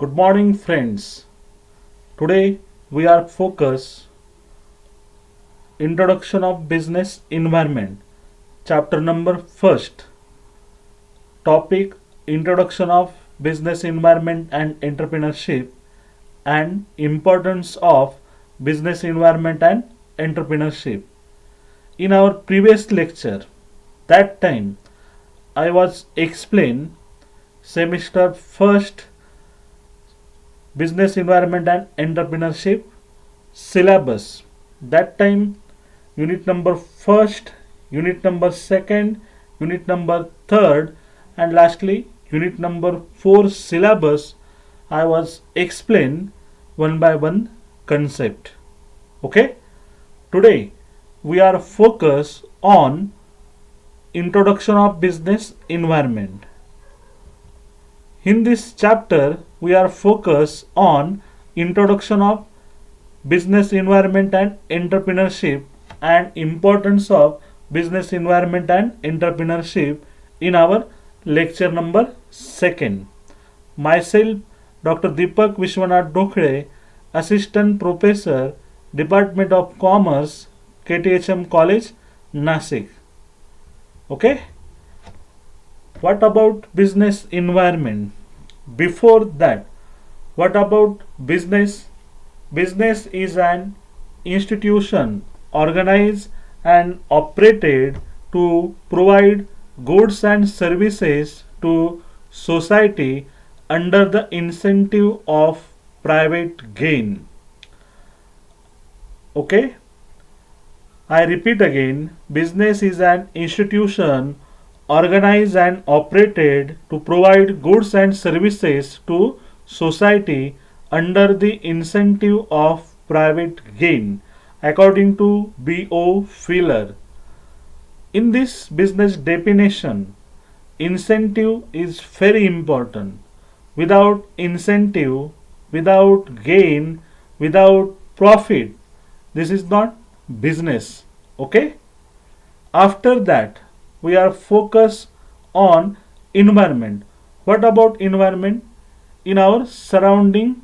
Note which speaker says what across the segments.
Speaker 1: Good morning, friends. Today we are focus Introduction of Business Environment, chapter number first. Topic: Introduction of Business Environment and Entrepreneurship and importance of business environment and entrepreneurship. In our previous lecture, that time I was explain semester first business environment and entrepreneurship syllabus. That time unit number first, unit number second, unit number third, and lastly unit number 4 syllabus I was explain one by one concept. Okay, today we are focus on introduction of business environment. In this chapter we are focus on introduction of business environment and entrepreneurship and importance of business environment and entrepreneurship in our lecture number second. Myself, Dr. Deepak Vishwanath DOKHALE, Assistant Professor, Department of Commerce, KTHM College, Nasik. Okay. What about business environment? Before that, what about business? Business is an institution organized and operated to provide goods and services to society under the incentive of private gain. Okay, I repeat again, business is an institution organized and operated to provide goods and services to society under the incentive of private gain, according to B.O. Filler. In this business definition, incentive is very important. Without incentive, without gain, without profit, this is not business. Okay? After that, we are focused on environment. What about environment? In our surrounding,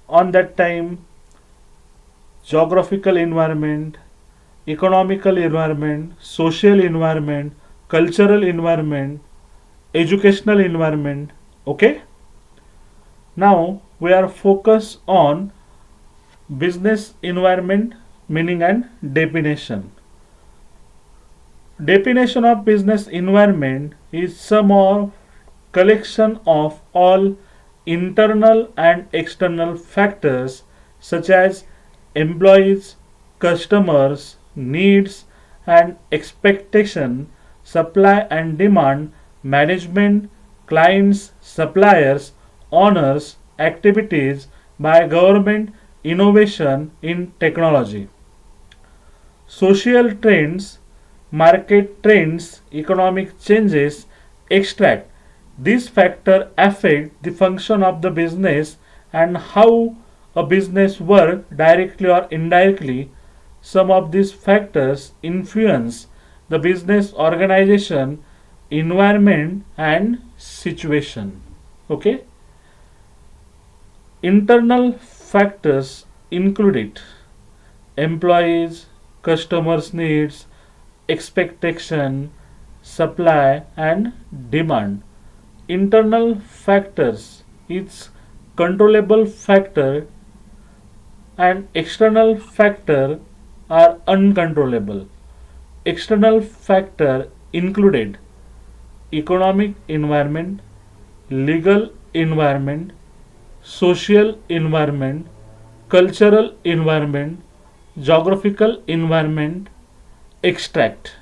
Speaker 1: on that time, geographical environment, economical environment, social environment, cultural environment, educational environment. Okay, now we are focused on business environment meaning and definition. Definition of business environment is some of collection of all internal and external factors such as employees, customers, needs and expectation, supply and demand, management, clients, suppliers, owners, activities by government, innovation in technology. Social trends, market trends, economic changes, extract. These factors affect the function of the business and how a business works directly or indirectly. Some of these factors influence the business organization, environment and situation. Okay. Internal factors include employees, customers' needs, expectation, supply and demand. Internal factors is controllable factor and external factor are uncontrollable. External factor included economic environment, legal environment, social environment, cultural environment, geographical environment, extract.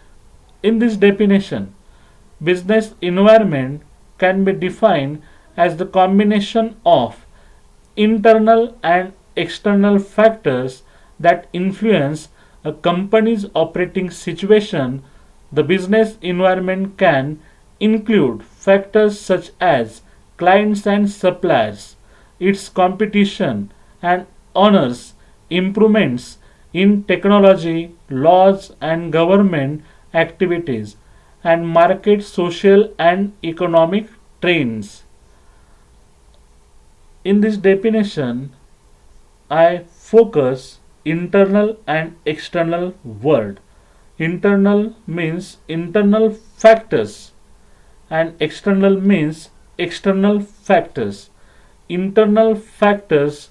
Speaker 1: In this definition, business environment can be defined as the combination of internal and external factors that influence a company's operating situation. The business environment can include factors such as clients and suppliers, its competition and owners, improvements in technology, laws and government activities, and market social and economic trends. In this definition, I focus internal and external world. Internal means internal factors and external means external factors. Internal factors,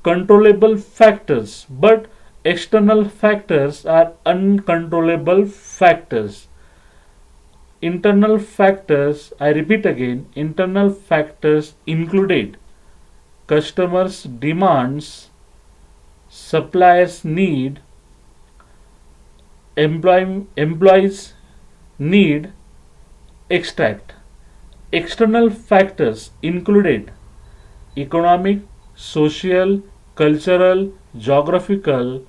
Speaker 1: controllable factors, but external factors are uncontrollable factors. Internal factors, I repeat again, internal factors included customers' demands, suppliers' need, employees' need, extract. External factors included economic, social, cultural, geographical,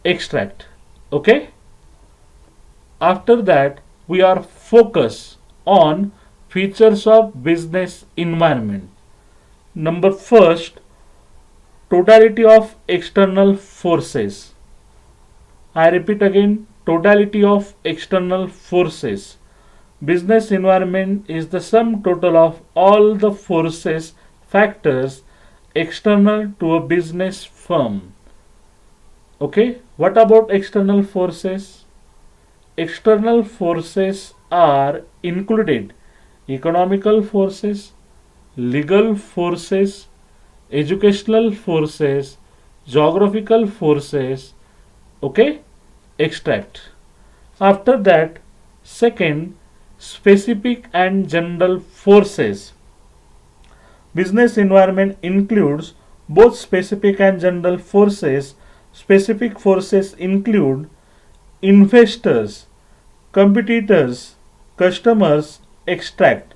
Speaker 1: extract. Okay? After that, we are focused on features of business environment. Number first, totality of external forces. I repeat again, totality of external forces. Business environment is the sum total of all the forces, factors external to a business firm. Okay, what about external forces? External forces are included economical forces, legal forces, educational forces, geographical forces. Okay, extract. After that, second, specific and general forces. Business environment includes both specific and general forces. Specific forces include investors, competitors, customers, extract,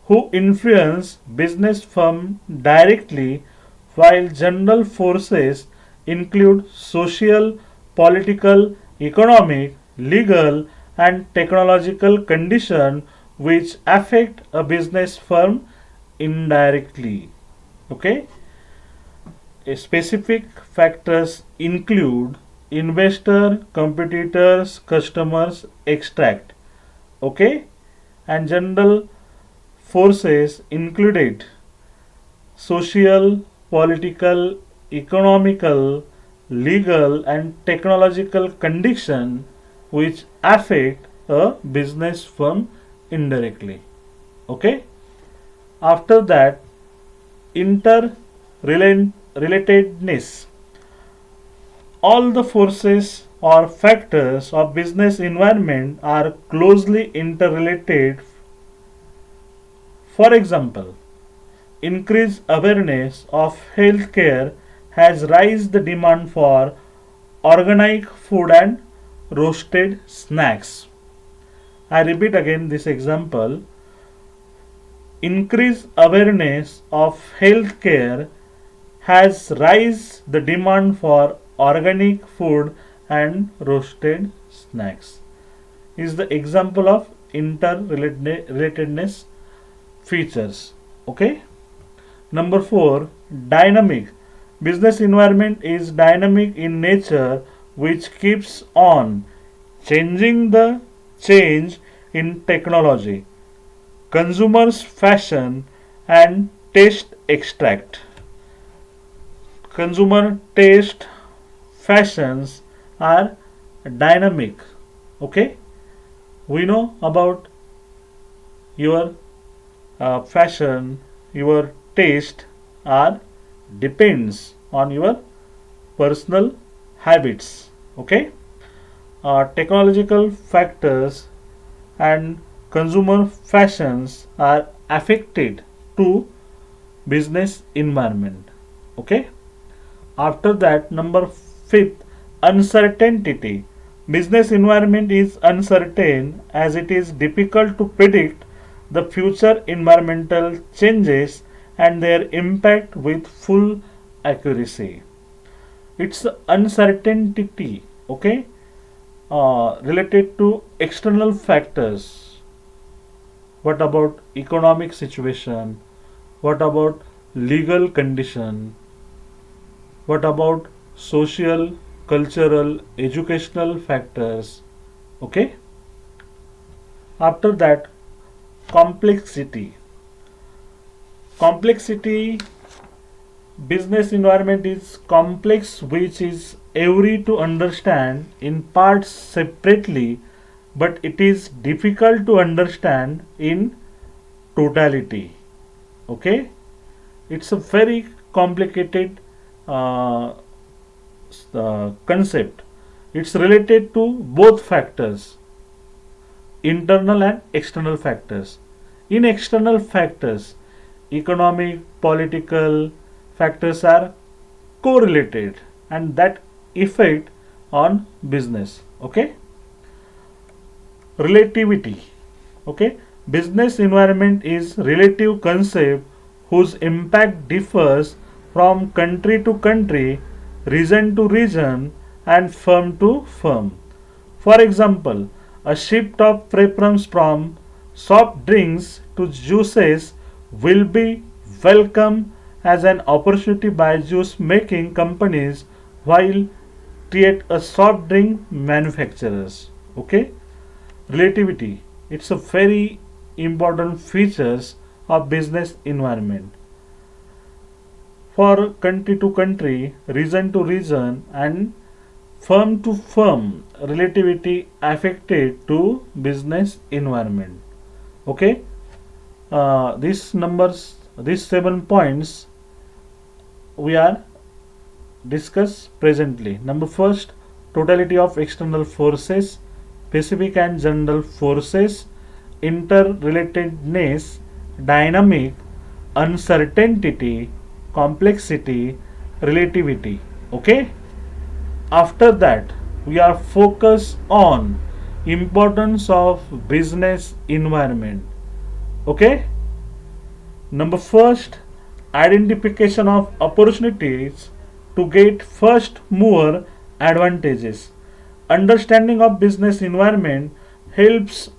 Speaker 1: who influence business firm directly, while general forces include social, political, economic, legal, and technological conditions which affect a business firm indirectly. Okay, specific factors include investor, competitors, customers, extract. Okay, and general forces included social, political, economical, legal, and technological conditions which affect a business firm indirectly. Okay, after that, interrelatedness. All the forces or factors of business environment are closely interrelated. For example, increased awareness of healthcare has raised the demand for organic food and roasted snacks. I repeat again this example. Increased awareness of healthcare has raised the demand for organic food and roasted snacks. Is the example of interrelatedness features. Okay. Number 4, dynamic. Business environment is dynamic in nature, which keeps on changing the change in technology, consumers fashion and taste extract. Consumer taste fashions are dynamic. Okay, we know about your fashion, your taste are depends on your personal habits. Okay, technological factors and consumer fashions are affected to business environment. Okay, after that, number 5th, uncertainty. Business environment is uncertain as it is difficult to predict the future environmental changes and their impact with full accuracy. It's uncertainty. Okay, related to external factors. What about economic situation? What about legal condition? What about social, cultural, educational factors? Okay. After that, complexity. Complexity. Business environment is complex, which is every to understand in parts separately, but it is difficult to understand in totality. Okay, it's a very complicated uh, concept. It's related to both factors, internal and external factors. In external factors, economic, political factors are correlated and that effect on business. Okay, relativity. Okay, business environment is relative concept whose impact differs from country to country, region to region, and firm to firm. For example, a shift of preference from soft drinks to juices will be welcome as an opportunity by juice making companies while create a soft drink manufacturers. Okay, relativity, it's a very important features of business environment. For country to country, region to region, and firm to firm, relativity affected to business environment. Okay, these 7 points we are discuss presently. Number first, totality of external forces, specific and general forces, interrelatedness, dynamic, uncertainty, complexity, relativity. Okay, after that we are focused on importance of business environment. Okay, number first, identification of opportunities to get first mover advantages. Understanding of business environment helps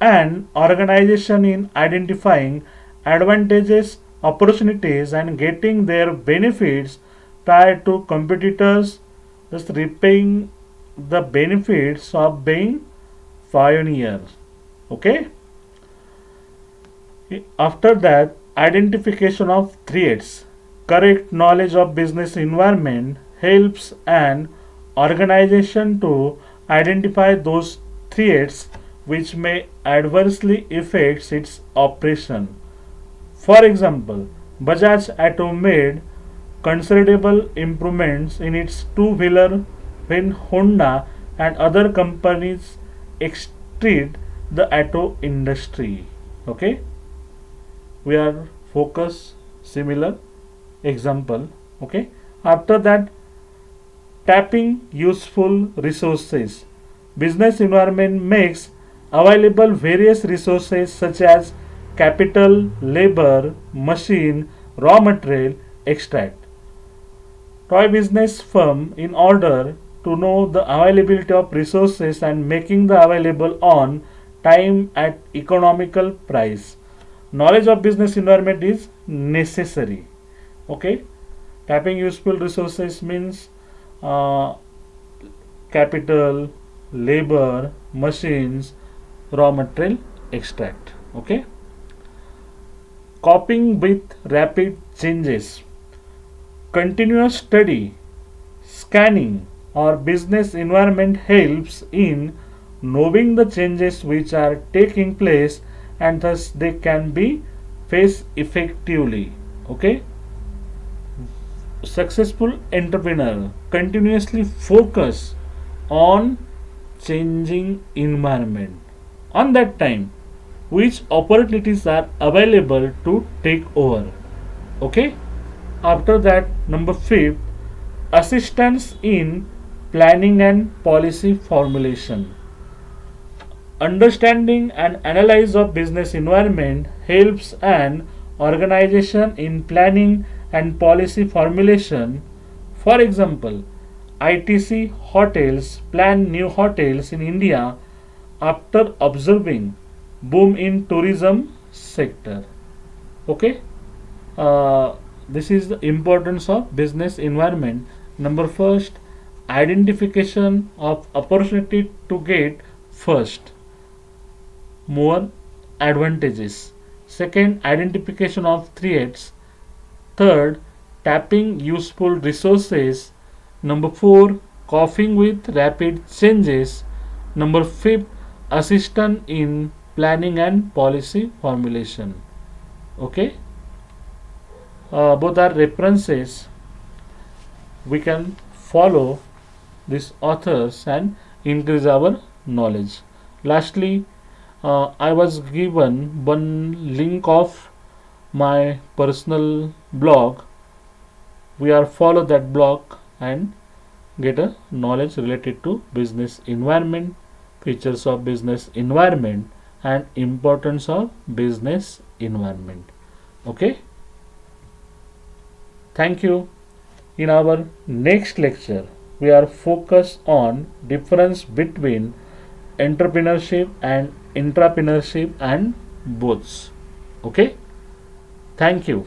Speaker 1: an organization in identifying advantages, opportunities, and getting their benefits prior to competitors, thus reaping the benefits of being pioneers. Okay. After that, identification of threats. Correct knowledge of business environment helps an organization to identify those threats which may adversely affect its operation. For example, Bajaj Auto made considerable improvements in its two-wheeler when Honda and other companies exceed the auto industry. Okay, we are focus similar example. Okay, after that, tapping useful resources. Business environment makes available various resources such as capital, labor, machine, raw material, extract. Toy business firm in order to know the availability of resources and making the available on time at economical price. Knowledge of business environment is necessary. Okay, tapping useful resources means uh, capital, labor, machines, raw material, extract. Okay, coping with rapid changes. Continuous study, scanning, or business environment helps in knowing the changes which are taking place and thus they can be faced effectively. Okay, successful entrepreneur continuously focus on changing environment on that time which opportunities are available to take over. Okay, after that, number 5, assistance in planning and policy formulation. Understanding and analysis of business environment helps an organization in planning and policy formulation. For example, ITC hotels plan new hotels in India after observing boom in tourism sector. Okay, this is the importance of business environment. Number first, identification of opportunity to get first more advantages. Second, identification of threats. Third, tapping useful resources. Number 4, coping with rapid changes. Number 5, assistance in planning and policy formulation. Okay, both are references. We can follow these authors and increase our knowledge. Lastly, I was given one link of my personal blog. We are follow that blog and get a knowledge related to business environment, features of business environment, and importance of business environment. Okay, thank you. In our next lecture, we are focused on difference between entrepreneurship and intrapreneurship and both. Okay, thank you.